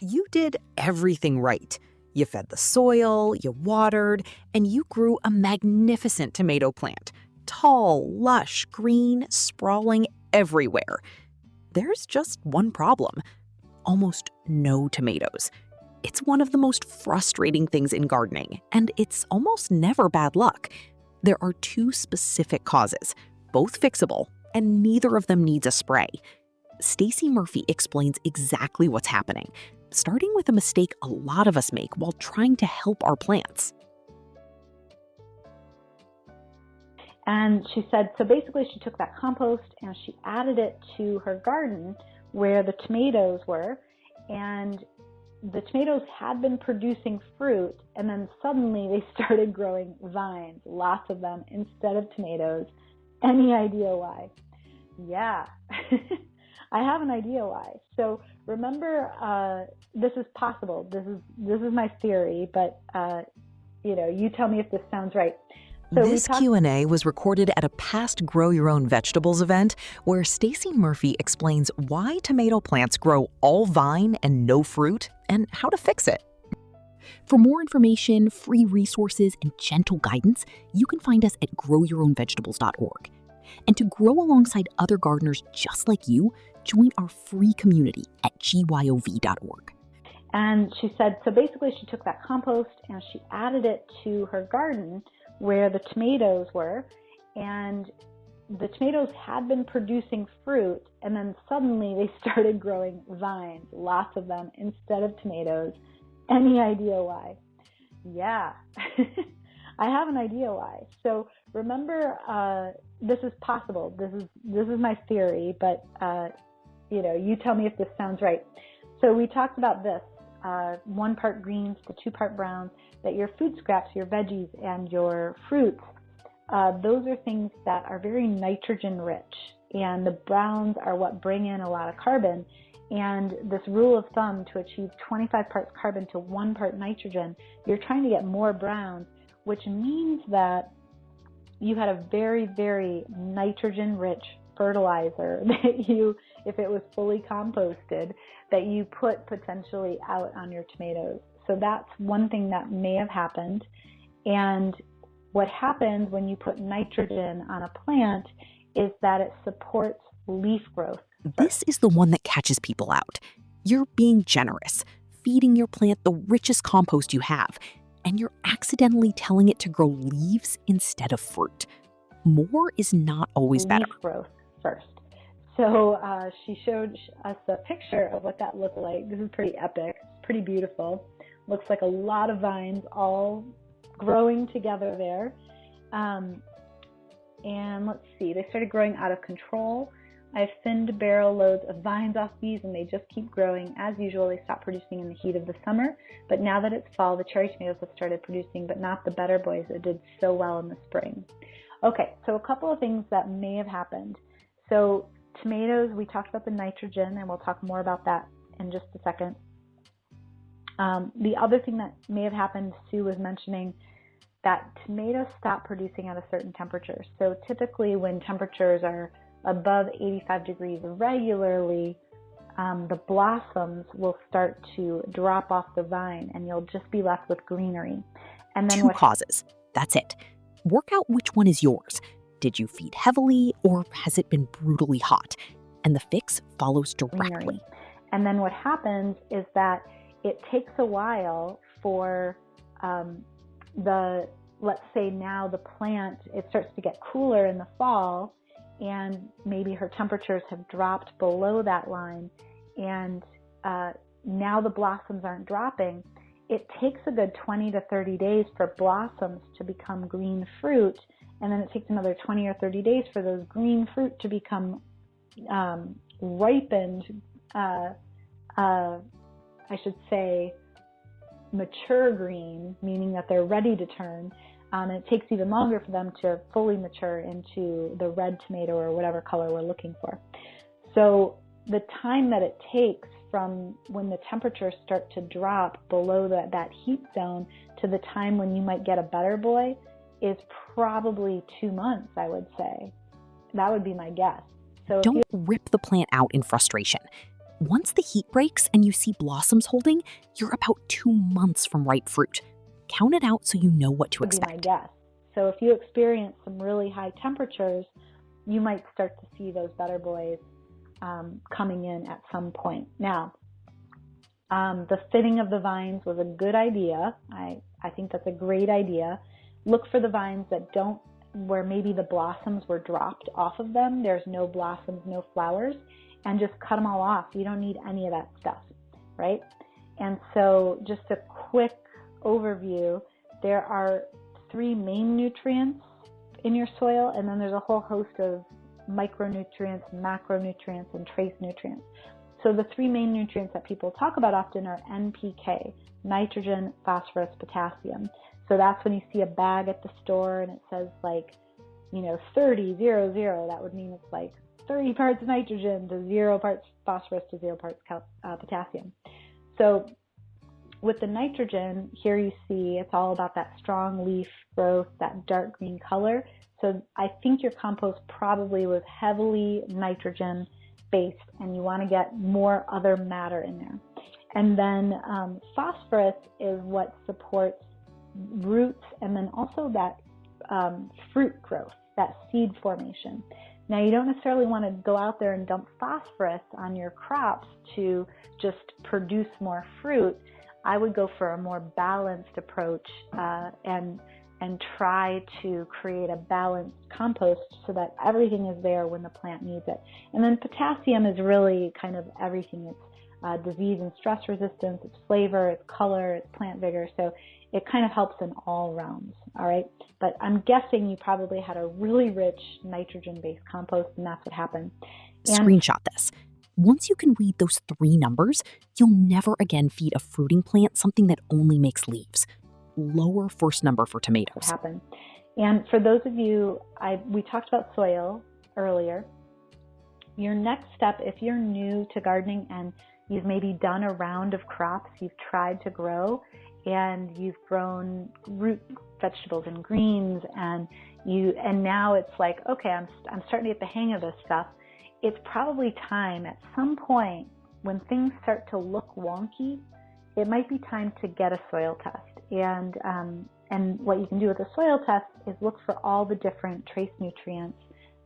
You did everything right. You fed the soil, you watered, and you grew a magnificent tomato plant. Tall, lush, green, sprawling everywhere. There's just one problem: almost no tomatoes. It's one of the most frustrating things in gardening, and it's almost never bad luck. There are two specific causes, both fixable, and neither of them needs a spray. Stacey Murphy explains exactly what's happening, starting with a mistake a lot of us make while trying to help our plants. And she said, so basically she took that compost and she added it to her garden where the tomatoes were, and the tomatoes had been producing fruit, and then suddenly they started growing vines, lots of them, instead of tomatoes. Any idea why? Yeah, I have an idea why. So remember, this is possible. This is my theory, but you tell me if this sounds right. So this Q&A was recorded at a past Grow Your Own Vegetables event where Stacey Murphy explains why tomato plants grow all vine and no fruit and how to fix it. For more information, free resources, and gentle guidance, you can find us at growyourownvegetables.org. And to grow alongside other gardeners just like you, join our free community at gyov.org. And she said, so basically she took that compost and she added it to her garden where the tomatoes were, and the tomatoes had been producing fruit, and then suddenly they started growing vines, lots of them, instead of tomatoes. Any idea why? Yeah, I have an idea why. So remember, this is possible. This is my theory, but you tell me if this sounds right. So we talked about this, 1 part greens to 2 part browns, that your food scraps, your veggies, and your fruits, those are things that are very nitrogen rich, and the browns are what bring in a lot of carbon. And this rule of thumb, to achieve 25 parts carbon to 1 part nitrogen, you're trying to get more browns, which means that you had a very, very nitrogen rich fertilizer that you, if it was fully composted, that you put potentially out on your tomatoes. So that's one thing that may have happened. And what happens when you put nitrogen on a plant is that it supports leaf growth. This is the one that catches people out. You're being generous, feeding your plant the richest compost you have, and you're accidentally telling it to grow leaves instead of fruit. More is not always better. Leaf growth first. So she showed us a picture of what that looked like. This is pretty epic, pretty beautiful. Looks like a lot of vines all growing together there. And let's see, they started growing out of control. I've thinned barrel loads of vines off these, and they just keep growing. As usual, they stop producing in the heat of the summer. But now that it's fall, the cherry tomatoes have started producing, but not the better boys that did so well in the spring. Okay, so a couple of things that may have happened. So tomatoes, we talked about the nitrogen, and we'll talk more about that in just a second. The other thing that may have happened, Sue was mentioning that tomatoes stop producing at a certain temperature. So typically when temperatures are above 85 degrees regularly, the blossoms will start to drop off the vine, and you'll just be left with greenery. And then 2 causes. That's it. Work out which one is yours. Did you feed heavily, or has it been brutally hot? And the fix follows directly. Greenery. And then what happens is that it takes a while for let's say now the plant, it starts to get cooler in the fall, and maybe her temperatures have dropped below that line, and now the blossoms aren't dropping. It takes a good 20 to 30 days for blossoms to become green fruit, and then it takes another 20 or 30 days for those green fruit to become ripened, I should say mature green, meaning that they're ready to turn. And it takes even longer for them to fully mature into the red tomato or whatever color we're looking for. So the time that it takes from when the temperatures start to drop below that heat zone to the time when you might get a better boy is probably 2 months, I would say. That would be my guess. So don't rip the plant out in frustration. Once the heat breaks and you see blossoms holding, you're about 2 months from ripe fruit. Count it out so you know what to Would be my expect. guess. So if you experience some really high temperatures, you might start to see those better boys coming in at some point. Now, the thinning of the vines was a good idea. I think that's a great idea. Look for the vines that don't, where maybe the blossoms were dropped off of them. There's no blossoms, no flowers, and just cut them all off. You don't need any of that stuff, right? And so just a quick overview, there are 3 main nutrients in your soil, and then there's a whole host of micronutrients, macronutrients, and trace nutrients. So the 3 main nutrients that people talk about often are NPK, nitrogen, phosphorus, potassium. So that's when you see a bag at the store and it says 30, 0, 0. That would mean it's like 30 parts nitrogen to 0 parts phosphorus to 0 parts potassium. So with the nitrogen, here you see it's all about that strong leaf growth, that dark green color. So I think your compost probably was heavily nitrogen based, and you want to get more other matter in there. And then phosphorus is what supports roots, and then also that fruit growth, that seed formation. Now, you don't necessarily want to go out there and dump phosphorus on your crops to just produce more fruit. I would go for a more balanced approach and try to create a balanced compost so that everything is there when the plant needs it. And then potassium is really kind of everything. It's disease and stress resistance, it's flavor, it's color, it's plant vigor. So it kind of helps in all realms, all right? But I'm guessing you probably had a really rich nitrogen-based compost, and that's what happened. Screenshot this. Once you can read those 3 numbers, you'll never again feed a fruiting plant something that only makes leaves. Lower first number for tomatoes. What happened. And for those of you, we talked about soil earlier. Your next step, if you're new to gardening and you've maybe done a round of crops, you've tried to grow, and you've grown root vegetables and greens, and now it's like, okay, I'm starting to get the hang of this stuff. It's probably time at some point when things start to look wonky, it might be time to get a soil test. And what you can do with a soil test is look for all the different trace nutrients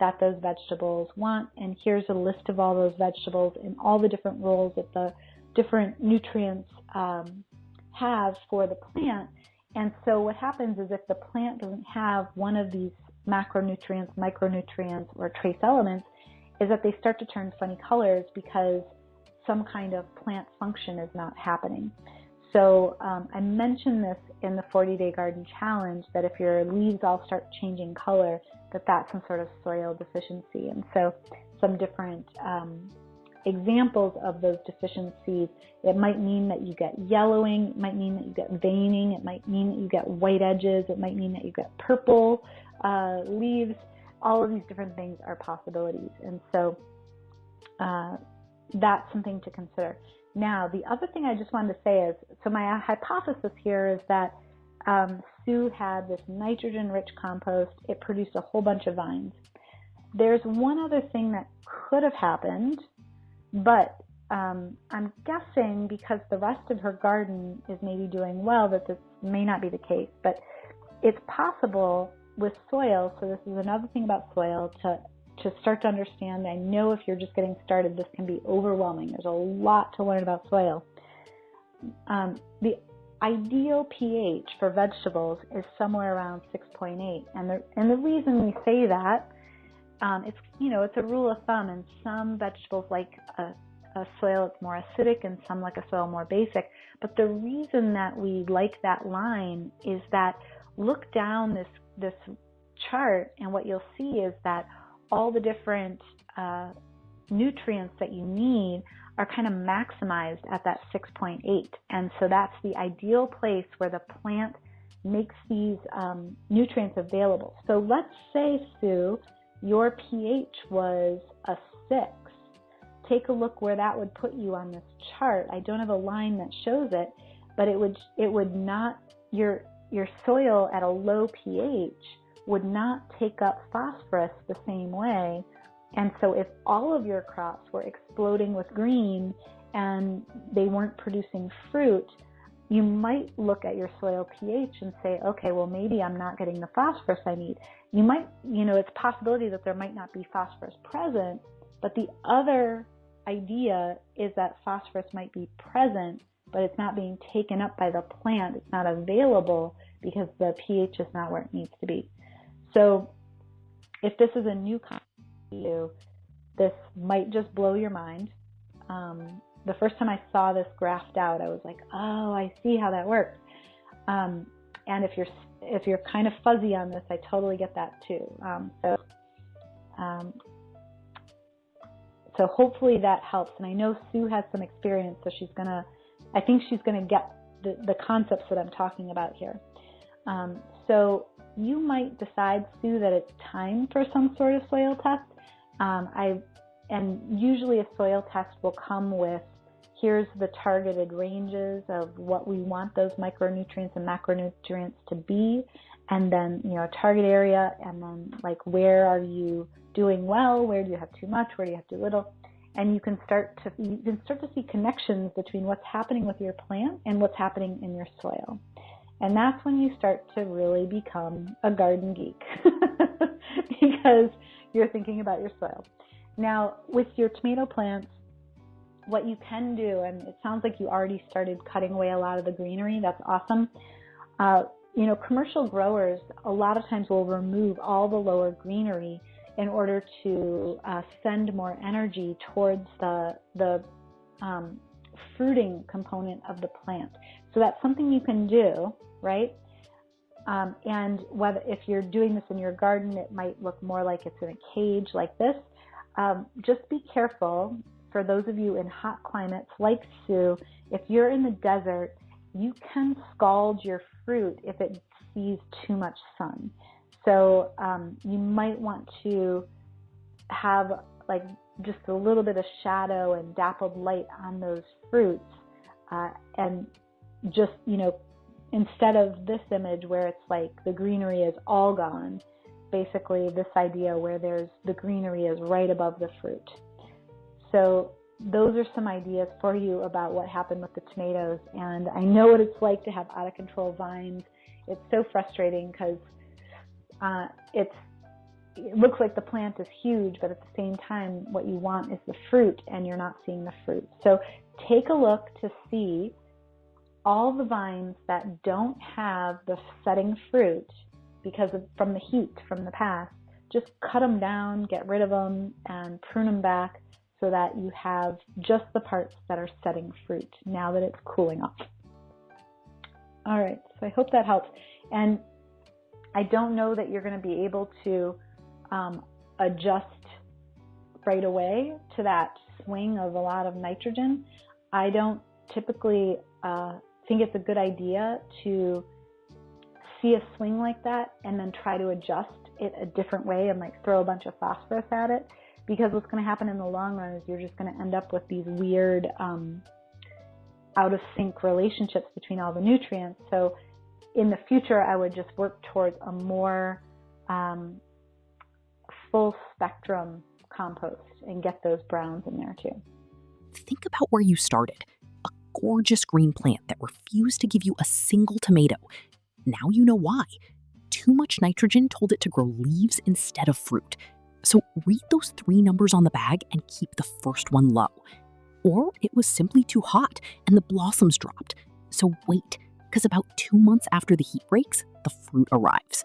that those vegetables want. And here's a list of all those vegetables and all the different roles that the different nutrients have for the plant. And so what happens is if the plant doesn't have one of these macronutrients, micronutrients, or trace elements, is that they start to turn funny colors because some kind of plant function is not happening. So I mentioned this in the 40-Day Garden Challenge, that if your leaves all start changing color, that's some sort of soil deficiency. And so some different examples of those deficiencies, it might mean that you get yellowing, it might mean that you get veining, it might mean that you get white edges, it might mean that you get purple leaves. All of these different things are possibilities. And so that's something to consider. Now, the other thing I just wanted to say is, so my hypothesis here is that Sue had this nitrogen-rich compost. It produced a whole bunch of vines. There's one other thing that could have happened, but I'm guessing because the rest of her garden is maybe doing well that this may not be the case. But it's possible with soil, so this is another thing about soil to start to understand. I know if you're just getting started, this can be overwhelming. There's a lot to learn about soil. The ideal pH for vegetables is somewhere around 6.8, and the reason we say that, it's a rule of thumb, and some vegetables like a soil that's more acidic and some like a soil more basic. But the reason that we like that line is that look down this chart, and what you'll see is that all the different nutrients that you need are kind of maximized at that 6.8. And so that's the ideal place where the plant makes these nutrients available. So let's say, Sue, your pH was a 6. Take a look where that would put you on this chart. I don't have a line that shows it, but it would not, your soil at a low pH would not take up phosphorus the same way And so if all of your crops were exploding with green and they weren't producing fruit, you might look at your soil pH and say, okay, well, maybe I'm not getting the phosphorus I need. You might, it's a possibility that there might not be phosphorus present, but the other idea is that phosphorus might be present, but it's not being taken up by the plant. It's not available because the pH is not where it needs to be. So if this is a new concept to you, this might just blow your mind. The first time I saw this graphed out, I was like, oh, I see how that works. And if you're kind of fuzzy on this, I totally get that too. So hopefully that helps. And I know Sue has some experience, so I think she's gonna get the concepts that I'm talking about here. So you might decide, Sue, that it's time for some sort of soil test. And usually a soil test will come with, here's the targeted ranges of what we want those micronutrients and macronutrients to be, and then, a target area, and then like, where are you doing well, where do you have too much, where do you have too little, and you can start to see connections between what's happening with your plant and what's happening in your soil. And that's when you start to really become a garden geek because you're thinking about your soil. Now, with your tomato plants, what you can do, and it sounds like you already started cutting away a lot of the greenery. That's awesome. Commercial growers a lot of times will remove all the lower greenery in order to send more energy towards the fruiting component of the plant. So that's something you can do, right? And if you're doing this in your garden, it might look more like it's in a cage like this. Just be careful. For those of you in hot climates like Sue, if you're in the desert, you can scald your fruit if it sees too much sun. So you might want to have like just a little bit of shadow and dappled light on those fruits. And just, instead of this image where it's like the greenery is all gone, basically this idea where the greenery is right above the fruit. So those are some ideas for you about what happened with the tomatoes. And I know what it's like to have out of control vines. It's so frustrating because it looks like the plant is huge, but at the same time, what you want is the fruit, and you're not seeing the fruit. So take a look to see all the vines that don't have the setting fruit from the heat from the past. Just cut them down, get rid of them, and prune them back so that you have just the parts that are setting fruit now that it's cooling off. All right, so I hope that helps. And I don't know that you're going to be able to adjust right away to that swing of a lot of nitrogen. I don't typically think it's a good idea to see a swing like that and then try to adjust it a different way and like throw a bunch of phosphorus at it, because what's going to happen in the long run is you're just going to end up with these weird out of sync relationships between all the nutrients. So in the future, I would just work towards a more full spectrum compost and get those browns in there too. Think about where you started. A gorgeous green plant that refused to give you a single tomato. Now you know why. Too much nitrogen told it to grow leaves instead of fruit. So read those 3 numbers on the bag and keep the first one low. Or it was simply too hot and the blossoms dropped. So wait, because about 2 months after the heat breaks, the fruit arrives.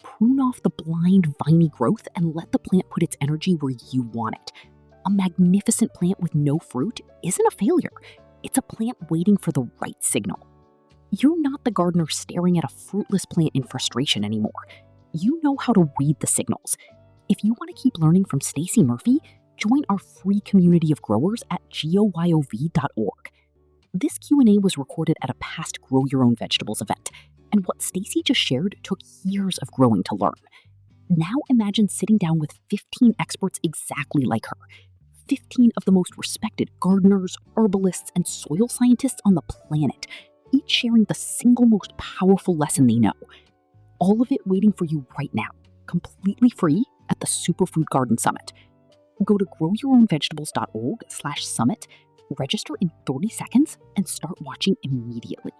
Prune off the blind, viney growth and let the plant put its energy where you want it. A magnificent plant with no fruit isn't a failure. It's a plant waiting for the right signal. You're not the gardener staring at a fruitless plant in frustration anymore. You know how to read the signals. If you want to keep learning from Stacey Murphy, join our free community of growers at goyov.org. This Q&A was recorded at a past Grow Your Own Vegetables event, and what Stacey just shared took years of growing to learn. Now imagine sitting down with 15 experts exactly like her. 15 of the most respected gardeners, herbalists, and soil scientists on the planet, each sharing the single most powerful lesson they know. All of it waiting for you right now, completely free at the Superfood Garden Summit. Go to growyourownvegetables.org/summit, register in 30 seconds, and start watching immediately.